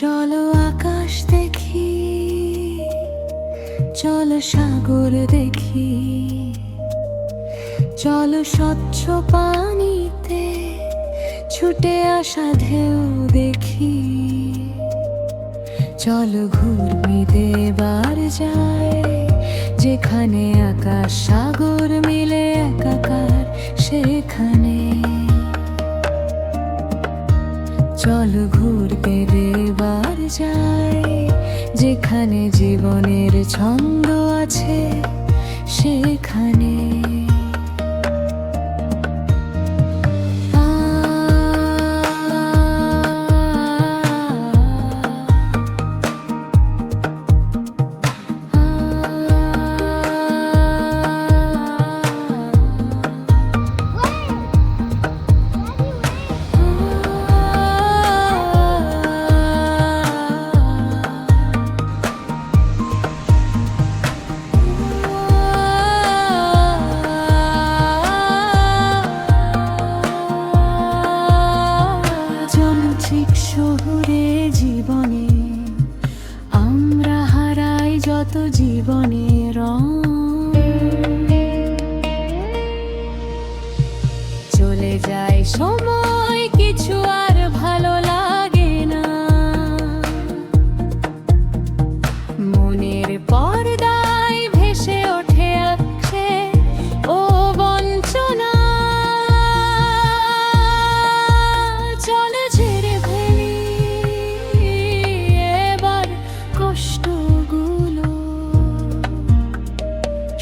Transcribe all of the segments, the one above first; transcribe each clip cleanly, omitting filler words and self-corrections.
চলো আকাশ দেখি, চলো সাগর দেখি, চলো স্বচ্ছ পানিতে ছুটে আসা ঢেউ দেখি। চলো ঘুরবিতে বার যায়, যেখানে আকাশ সাগর মিলে একাকার সেখানে। চলো ঘুরতে দেবার যায়, যেখানে জীবনের ছন্দ আছে সেখানে। শহুরে জীবনে আমরা হারাই যত জীবনের রং। চলে যায় সময়, কিছু আর ভালো লাগে না। মনের পর্দায় ভেসে ওঠে আছে ও বঞ্চনা। চলে ঝেড়ে ফেলি এবার কষ্টগুলো,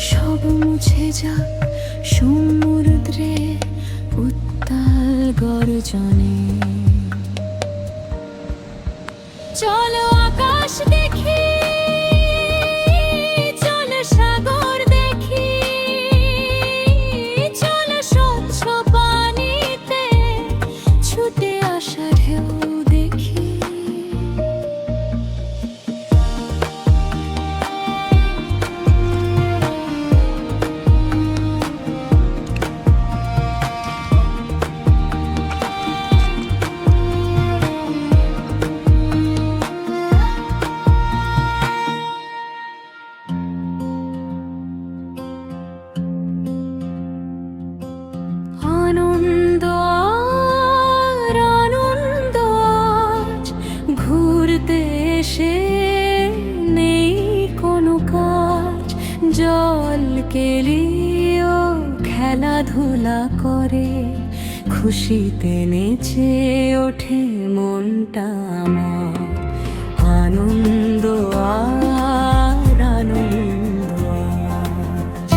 সব মুছে যাক সমুদ্রে উত্তাল গর্জনে। চলো আকাশ দেখি, চলো সাগর দেখি, চলো স্বচ্ছ পানিতে ছুটে আসা ঢেউ দেখি। আনন্দ আর আনন্দ আজ ঘুরতে এসে নেই কোনো কাজ। জল কেলিও খেলাধুলা করে, খুশিতে নেচে ওঠে মনটা আমার। আনন্দ আর আনন্দ আজ।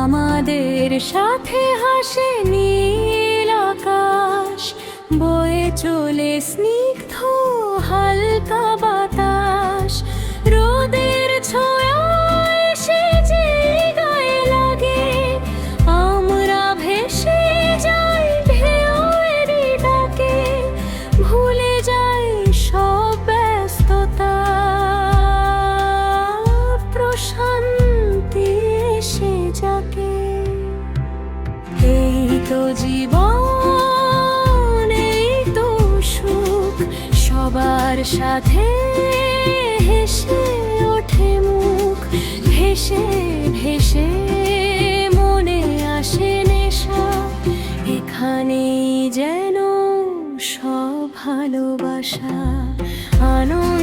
আমাদের সাথে হাসে নীল আকাশ, বয়ে চলে স্নিগ্ধ হালকা বাতাস। রোদের ছোঁয়া এসে যে গায়ে লাগে, আমরা ভেসে যাই ঢেউয়েরই ডাকে। ভুলে যাই সব ব্যস্ততা, প্রশান্তি এসে যাকে। এই তো জীবন, এই তো সুখ, সবার সাথে হেসে ওঠে মুখ। ভেসে ভেসে মনে আসে নেশা, এখানেই যেন সব ভালোবাসা। আনন্দ